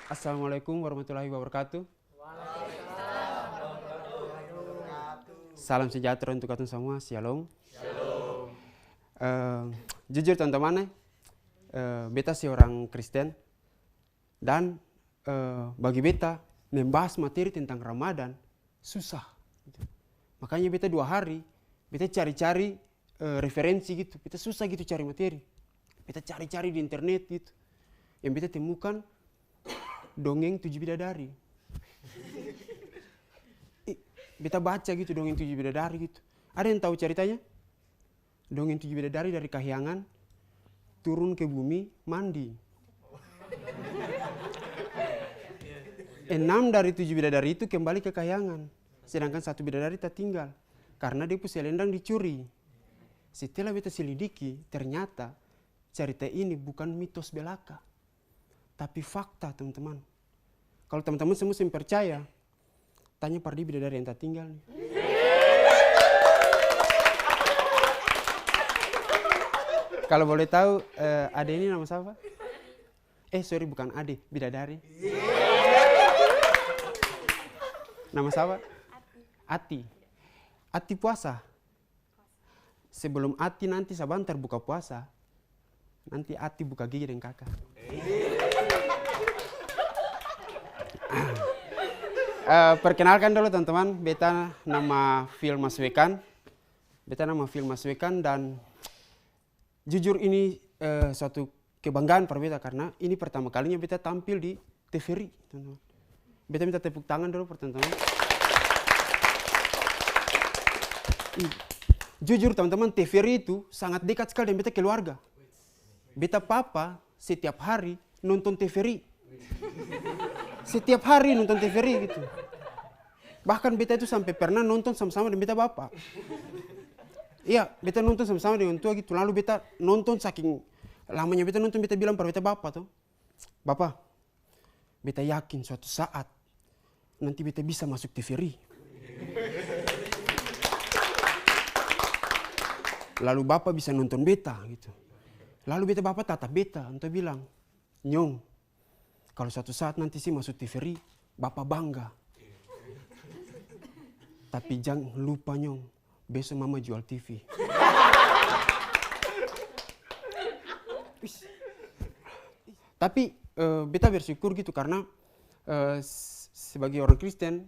Assalamualaikum warahmatullahi wabarakatuh. Salam sejahtera untuk kalian semua. Shalom. Jujur teman-teman, beta seorang Kristen dan bagi beta membahas materi tentang Ramadan susah. Makanya beta 2 hari beta cari-cari referensi gitu. Beta susah gitu cari materi. Beta cari-cari di internet gitu. Yang beta temukan dongeng 7 bidadari. Beta baca gitu dongeng 7 bidadari gitu. Ada yang tahu ceritanya? Dongeng 7 bidadari dari Kahyangan turun ke bumi mandi. 6 dari 7 bidadari itu kembali ke Kahyangan. Sedangkan 1 bidadari tak tinggal. Karena dia selendang dicuri. Setelah beta selidiki, ternyata cerita ini bukan mitos belaka. Tapi fakta teman-teman. Kalau teman-teman semua percaya, tanya pada bidadari yang tak tinggal nih. Kalau boleh tahu, ade ini nama siapa? Sorry bukan ade, bidadari. Nama siapa? Ati. Ati puasa. Sebelum Ati nanti sebentar buka puasa, nanti Ati buka gigi dengan kakak. Perkenalkan dulu teman-teman, beta nama Phil Maswekan. Beta nama Phil Maswekan dan jujur ini suatu kebanggaan per beta karena ini pertama kalinya beta tampil di TVRI, teman-teman. Beta minta tepuk tangan dulu per teman-teman. Jujur teman-teman, TVRI itu sangat dekat sekali dengan beta keluarga. Beta papa setiap hari nonton TVRI. Setiap hari nonton TVRI gitu. Bahkan beta itu sampai pernah nonton sama-sama dengan beta bapak. Iya, beta nonton sama-sama dengan tua gitu. Lalu beta nonton saking lamanya beta nonton, beta bilang pada beta bapak tuh, "Bapak, beta yakin suatu saat nanti beta bisa masuk TVRI." Lalu bapak bisa nonton beta gitu. Lalu beta bapak tatap beta untuk bilang, "Nyong, kalau suatu saat nanti sih masuk TVRI, bapak bangga. Tapi jangan lupa Nyong, besok mama jual TV." Tapi beta bersyukur gitu karena sebagai orang Kristen,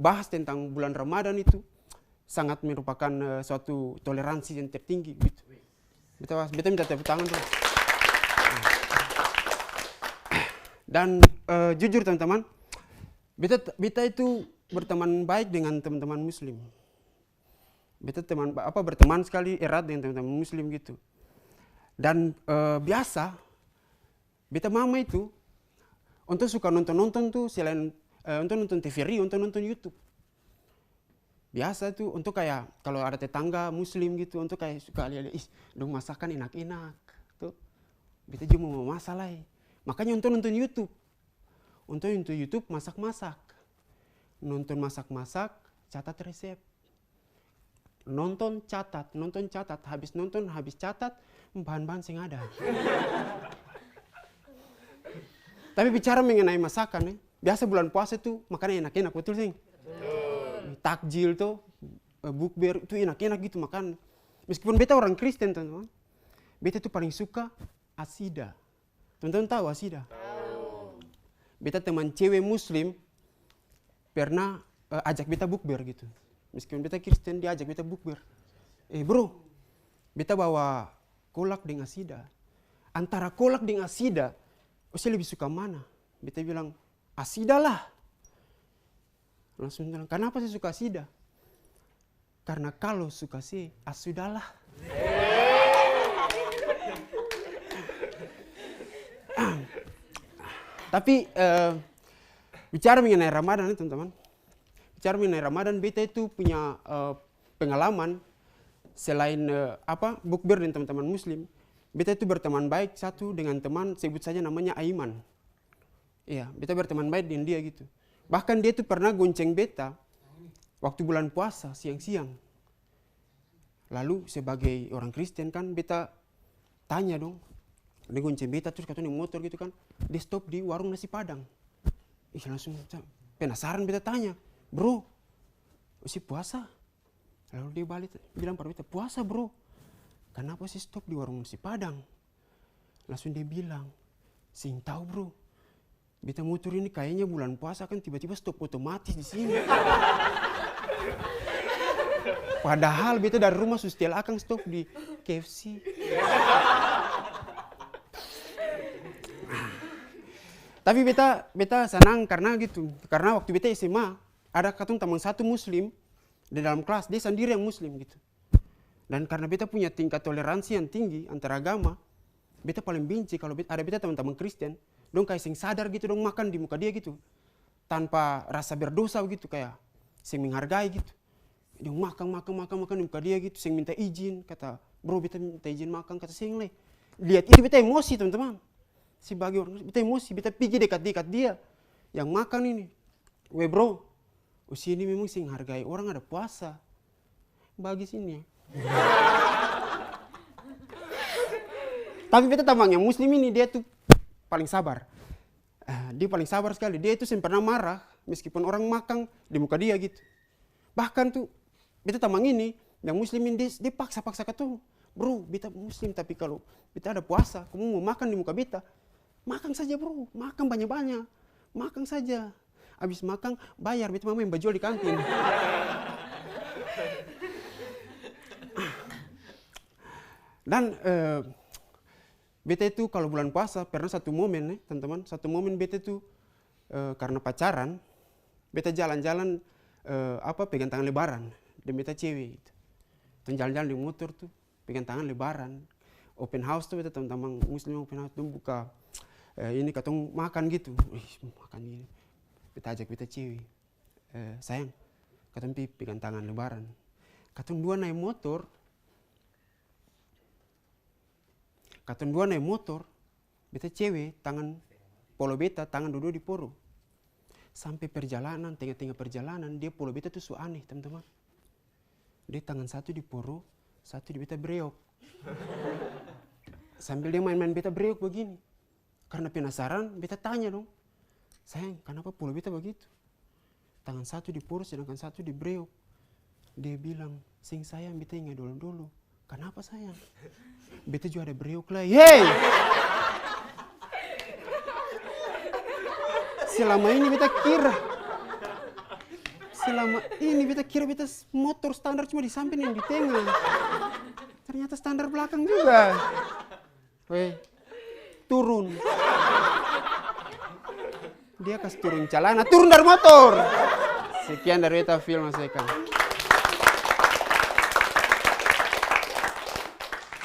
bahas tentang bulan Ramadan itu sangat merupakan suatu toleransi yang tertinggi gitu. Beta minta tepuk tangan dulu. Dan jujur teman-teman, beta itu berteman baik dengan teman-teman Muslim. Beta berteman sekali erat dengan teman-teman Muslim gitu. Dan biasa, beta mama itu untuk suka nonton-nonton tuh selain untuk nonton TVRI, untuk nonton YouTube. Biasa tuh untuk kayak kalau ada tetangga Muslim gitu, untuk kayak suka lihat, dong masakan enak-enak tuh. Beta juga mau masak lah. Makanya untuk nonton YouTube. Untuk YouTube masak-masak. Nonton masak-masak, catat resep. Nonton catat, habis nonton, habis catat, bahan-bahan sing ada. Tapi bicara mengenai masakan, biasa bulan puasa tuh makannya enak-enak, betul sih? Takjil tuh, bukber itu enak-enak gitu makan. Meskipun beta orang Kristen teman-teman, beta tuh paling suka asida. Teman-teman tahu asida? Beta teman cewek Muslim pernah ajak beta bukber gitu. Meskipun beta Kristen, dia ajak beta bukber. Bro, beta bawa kolak dengan asida. Antara kolak dengan asida, saya lebih suka mana? Beta bilang, asida lah. Langsung bilang, kenapa saya suka asida? Karena kalau suka sih, sudahlah. Tapi bicara mengenai Ramadan teman-teman. Bicara mengenai Ramadan, beta itu punya pengalaman selain bukber dengan teman-teman Muslim. Beta itu berteman baik satu dengan teman, sebut saja namanya Aiman. Iya, beta berteman baik dengan dia gitu. Bahkan dia itu pernah gonceng beta waktu bulan puasa siang-siang. Lalu sebagai orang Kristen kan beta tanya dong. Dia gonceng beta terus katanya motor gitu kan. Dia stop di warung nasi Padang. Ih langsung penasaran beta tanya, bro, si puasa? Lalu dia balik bilang pada beta, puasa bro. Kenapa sih stop di warung nasi Padang? Langsung dia bilang, sing tahu bro, beta motor ini kayaknya bulan puasa kan tiba-tiba stop otomatis di sini. Padahal beta dari rumah sustil akan stop di KFC. Tapi beta senang karena gitu. Karena waktu beta SMA ada katong teman satu muslim di dalam kelas, dia sendiri yang muslim gitu. Dan karena beta punya tingkat toleransi yang tinggi antara agama, beta paling benci kalau ada beta teman-teman Kristen, dong kayak sing sadar gitu dong makan di muka dia gitu. Tanpa rasa berdosa gitu, kayak sing menghargai gitu. Dia makan di muka dia gitu, sing minta izin, kata, bro beta minta izin makan, kata sing le. Lihat itu beta emosi teman-teman. Sebagai orang beta emosi, beta pergi dekat-dekat dia yang makan ini. Weh bro, usia ini memang sing hargai orang ada puasa. Bagi sini ya. Tapi beta tamang yang muslim ini dia tuh paling sabar. Dia paling sabar sekali. Dia itu sempet pernah marah meskipun orang makan di muka dia gitu. Bahkan tuh beta tamang ini yang muslim ini dia paksa-paksa katong. Bro, beta muslim tapi kalau beta ada puasa, kamu mau makan di muka beta, makan saja bro, makan banyak-banyak, makan saja. Habis makan bayar, beta mama yang bajual di kantin. Dan beta itu kalau bulan puasa pernah satu momen teman-teman, satu momen beta itu karena pacaran, beta jalan-jalan pegang tangan lebaran dan beta cewek gitu. Jalan-jalan di motor tuh pegang tangan lebaran. Open house tuh beta teman-teman muslim open house tuh buka ini katong makan gitu. Makan ini. Beta ajak beta cewek. Sayang, katong pegang tangan lebaran. Katong dua naik motor. Beta cewek, tangan polo beta, tangan duduk di poro. Sampai perjalanan, tengah-tengah perjalanan, dia polo beta tuh so aneh, teman-teman. Dia tangan satu di poro, satu di beta breok. Sambil dia main-main beta breok begini. Karena penasaran, beta tanya dong. Sayang, kenapa polo beta begitu? Tangan satu di poro, sedangkan satu di breok. Dia bilang, sing sayang, beta ingat dulu-dulu. Kenapa sayang? Beta juga ada breok lah. Hey! Selama ini beta kira beta motor standar cuma di samping yang di tengah. Ternyata standar belakang juga. Weh, turun. Dia kasih turun celana, turun dari motor. Sekian dari beta film Mas Eka.